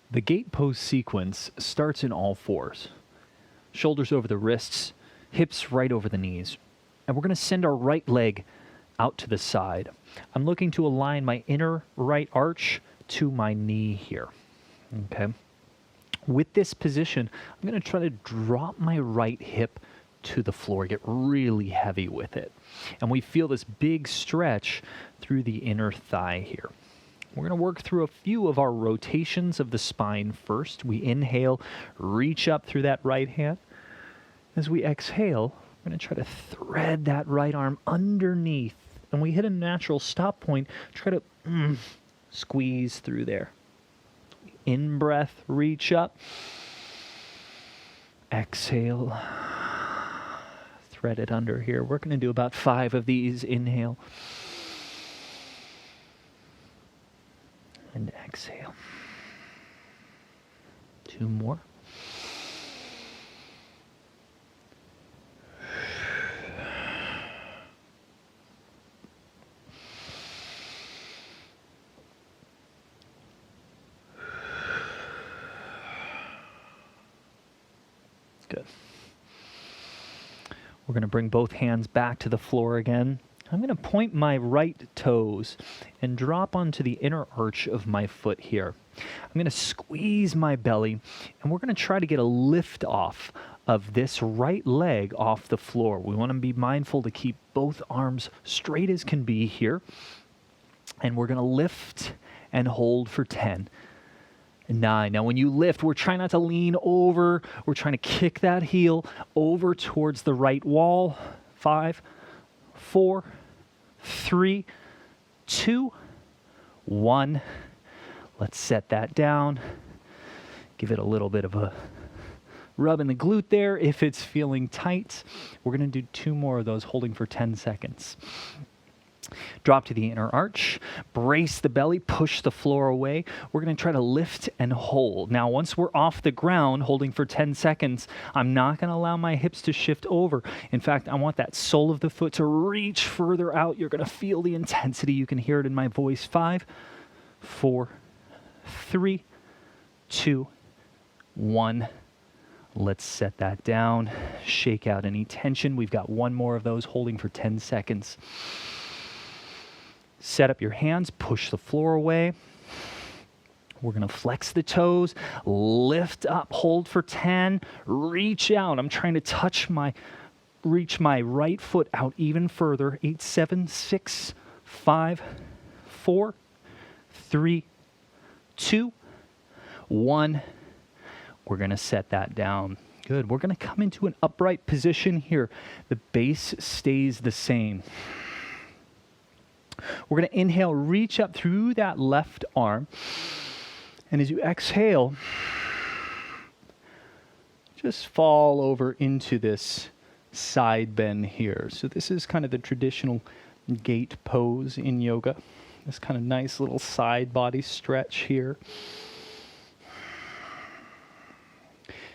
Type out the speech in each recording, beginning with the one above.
The gate pose sequence starts in all fours. Shoulders over the wrists, hips right over the knees. And we're going to send our right leg out to the side. I'm looking to align my inner right arch to my knee here. Okay. With this position, I'm going to try to drop my right hip to the floor, get really heavy with it. And we feel this big stretch through the inner thigh here. We're going to work through a few of our rotations of the spine first. We inhale, reach up through that right hand. As we exhale, we're going to try to thread that right arm underneath. And we hit a natural stop point, try to squeeze through there. In breath, reach up. Exhale. Thread it under here. We're going to do about 5 of these. Inhale. And exhale. 2 more. Good. We're going to bring both hands back to the floor again. I'm going to point my right toes and drop onto the inner arch of my foot here. I'm going to squeeze my belly, and we're going to try to get a lift off of this right leg off the floor. We want to be mindful to keep both arms straight as can be here. And we're going to lift and hold for 10. 9. Now when you lift, we're trying not to lean over. We're trying to kick that heel over towards the right wall. 5, 4, 3, 2, 1. Let's set that down. Give it a little bit of a rub in the glute there if it's feeling tight. We're going to do 2 more of those, holding for 10 seconds. Drop to the inner arch, brace the belly, push the floor away. We're going to try to lift and hold. Now, once we're off the ground, holding for 10 seconds, I'm not going to allow my hips to shift over. In fact, I want that sole of the foot to reach further out. You're going to feel the intensity. You can hear it in my voice. 5, 4, 3, 2, 1. Let's set that down. Shake out any tension. We've got 1 more of those, holding for 10 seconds. Set up your hands, push the floor away. We're going to flex the toes, lift up, hold for 10, reach out. I'm trying to reach my right foot out even further. 8, 7, 6, 5, 4, 3, 2, 1. We're going to set that down. Good. We're going to come into an upright position here. The base stays the same. We're going to inhale, reach up through that left arm. And as you exhale, just fall over into this side bend here. So this is kind of the traditional gate pose in yoga. This kind of nice little side body stretch here.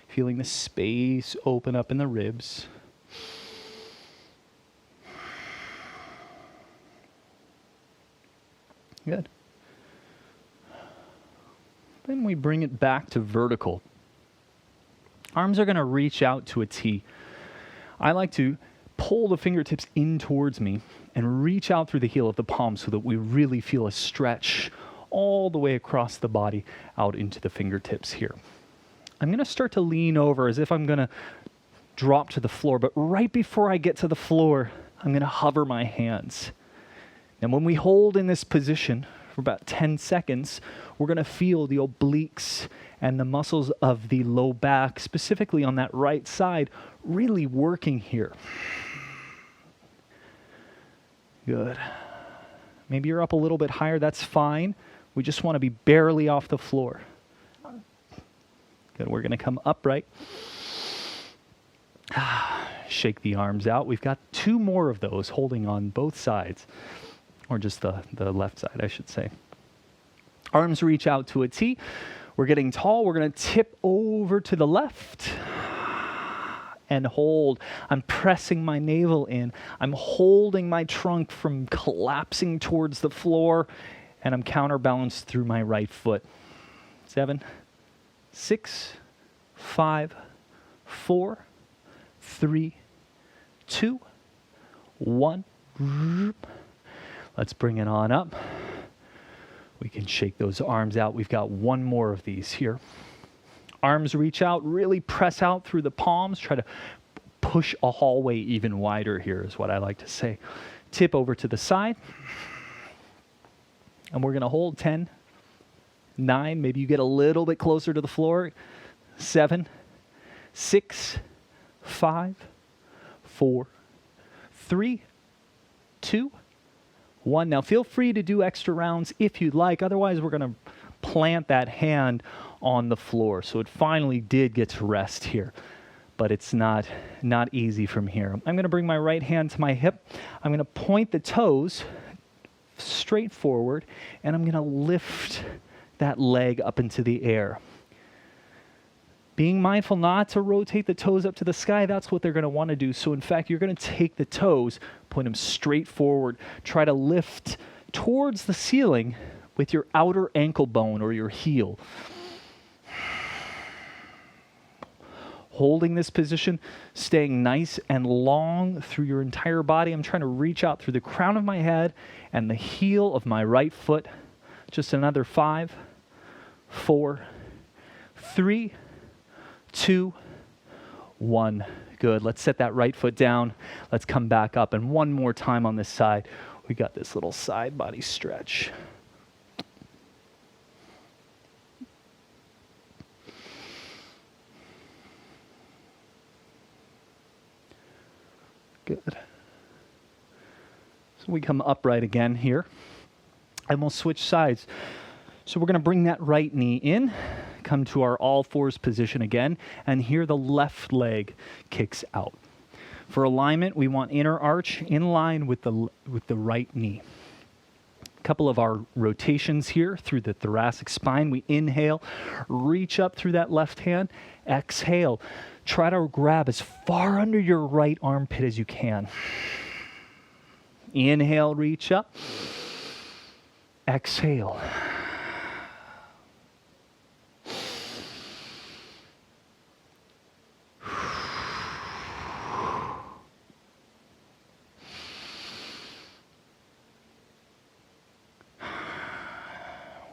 Feeling the space open up in the ribs. Good. Then we bring it back to vertical. Arms are going to reach out to a T. I like to pull the fingertips in towards me and reach out through the heel of the palm so that we really feel a stretch all the way across the body out into the fingertips here. I'm going to start to lean over as if I'm going to drop to the floor, but right before I get to the floor, I'm going to hover my hands. And when we hold in this position for about 10 seconds, we're going to feel the obliques and the muscles of the low back, specifically on that right side, really working here. Good. Maybe you're up a little bit higher, that's fine. We just want to be barely off the floor. Good, we're going to come upright. Shake the arms out. We've got 2 more of those, holding on both sides. Or just the left side, I should say. Arms reach out to a T. We're getting tall. We're going to tip over to the left and hold. I'm pressing my navel in. I'm holding my trunk from collapsing towards the floor, and I'm counterbalanced through my right foot. 7, 6, 5, 4, 3, 2, 1. Let's bring it on up. We can shake those arms out. We've got one more of these here. Arms reach out, really press out through the palms. Try to push a hallway even wider here is what I like to say. Tip over to the side. And we're going to hold 10, 9. Maybe you get a little bit closer to the floor. 7, 6, 5, 4, 3, 2, 1. Now feel free to do extra rounds if you'd like. Otherwise, we're going to plant that hand on the floor. So it finally did get to rest here. But it's not easy from here. I'm going to bring my right hand to my hip. I'm going to point the toes straight forward, and I'm going to lift that leg up into the air. Being mindful not to rotate the toes up to the sky, that's what they're going to want to do. So in fact, you're going to take the toes, point them straight forward, try to lift towards the ceiling with your outer ankle bone or your heel. Holding this position, staying nice and long through your entire body. I'm trying to reach out through the crown of my head and the heel of my right foot. Just another 5, 4, 3, 2, 1. Good. Let's set that right foot down. Let's come back up. And one more time on this side. We got this little side body stretch. Good. So we come upright again here, and we'll switch sides. So we're going to bring that right knee in, come to our all fours position again, and here the left leg kicks out. For alignment, we want inner arch in line with the right knee. A couple of our rotations here through the thoracic spine. We inhale, reach up through that left hand, exhale. Try to grab as far under your right armpit as you can. Inhale, reach up. Exhale.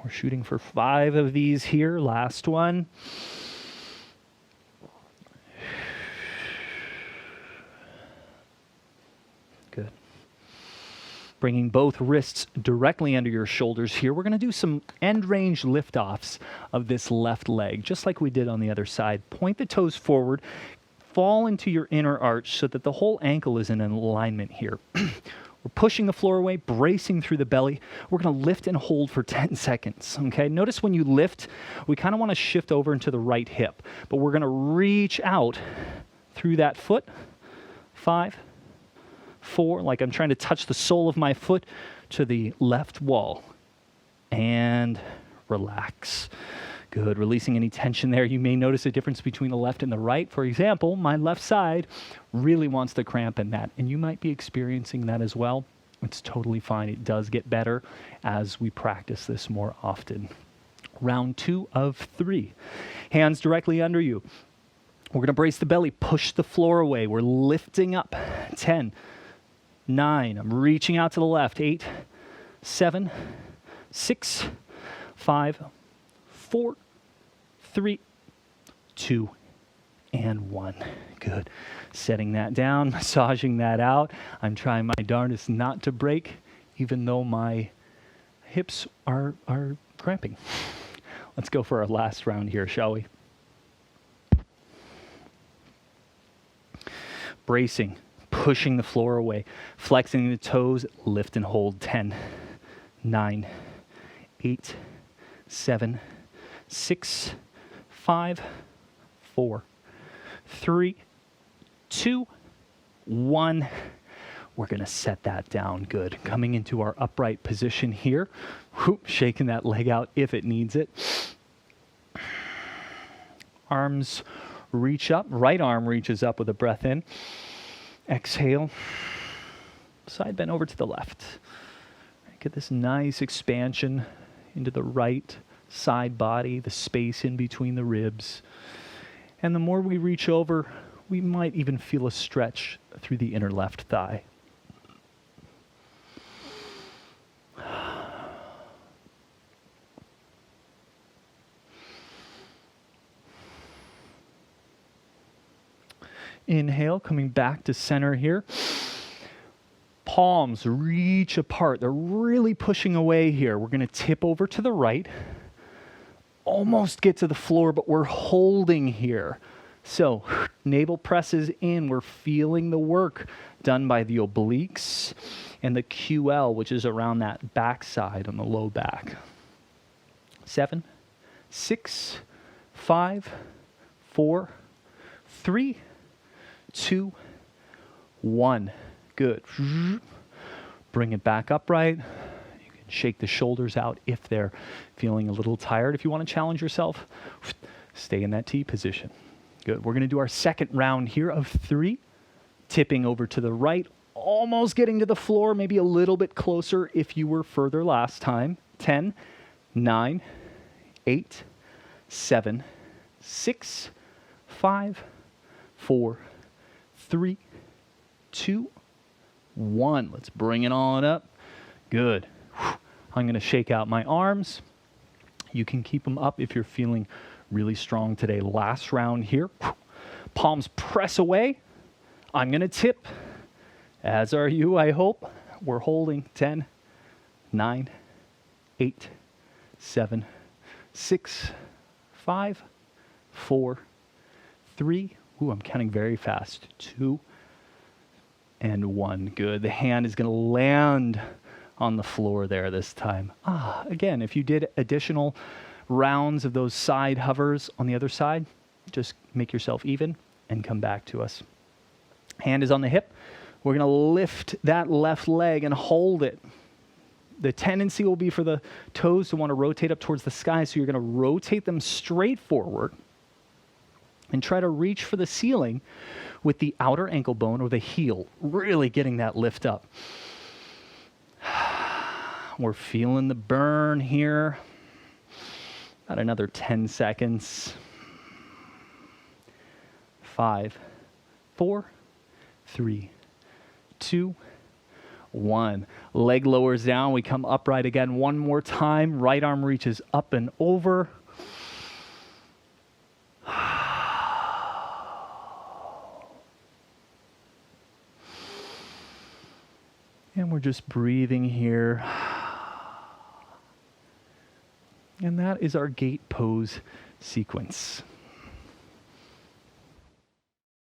We're shooting for 5 of these here. Last one. Good. Bringing both wrists directly under your shoulders here. We're going to do some end range liftoffs of this left leg, just like we did on the other side. Point the toes forward, fall into your inner arch so that the whole ankle is in alignment here. We're pushing the floor away, bracing through the belly. We're going to lift and hold for 10 seconds, okay? Notice when you lift, we kind of want to shift over into the right hip, but we're going to reach out through that foot. 5, 4, like I'm trying to touch the sole of my foot to the left wall. And relax. Good. Releasing any tension there. You may notice a difference between the left and the right. For example, my left side really wants to cramp in that, and you might be experiencing that as well. It's totally fine. It does get better as we practice this more often. Round 2 of 3. Hands directly under you. We're going to brace the belly, push the floor away. We're lifting up. 10, 9. I'm reaching out to the left. 8, 7, 6, 5, 4, 3, 2, and 1. Good. Setting that down, massaging that out. I'm trying my darndest not to break, even though my hips are cramping. Let's go for our last round here, shall we? Bracing, pushing the floor away, flexing the toes, lift and hold. 10, 9, 8, 7, 6, 5, 4, 3, 2, 1. We're going to set that down. Good. Coming into our upright position here. Whoop, shaking that leg out if it needs it. Arms reach up. Right arm reaches up with a breath in. Exhale. Side bend over to the left. Get this nice expansion into the right side body, the space in between the ribs. And the more we reach over, we might even feel a stretch through the inner left thigh. Inhale, coming back to center here. Palms reach apart. They're really pushing away here. We're going to tip over to the right. Almost get to the floor, but we're holding here. So navel presses in. We're feeling the work done by the obliques and the QL, which is around that backside on the low back. 7, 6, 5, 4, 3, 2, 1. Good. Bring it back upright. You can shake the shoulders out if they're feeling a little tired. If you want to challenge yourself, stay in that T position. Good. We're going to do our second round here of 3. Tipping over to the right, almost getting to the floor, maybe a little bit closer if you were further last time. 10, 9, 8, 7, 6, 5, 4, 3, 2, 1. Let's bring it on up. Good. I'm going to shake out my arms. You can keep them up if you're feeling really strong today. Last round here. Palms press away. I'm going to tip, as are you, I hope. We're holding 10, 9, 8, 7, 6, 5, 4, 3. Ooh, I'm counting very fast. 2, and 1. Good. The hand is going to land on the floor there this time. Again, if you did additional rounds of those side hovers on the other side, just make yourself even and come back to us. Hand is on the hip. We're going to lift that left leg and hold it. The tendency will be for the toes to want to rotate up towards the sky, so you're going to rotate them straight forward and try to reach for the ceiling with the outer ankle bone or the heel, really getting that lift up. We're feeling the burn here. About another 10 seconds. 5, 4, 3, 2, 1. Leg lowers down. We come upright again one more time. Right arm reaches up and over. And we're just breathing here. And that is our gate pose sequence.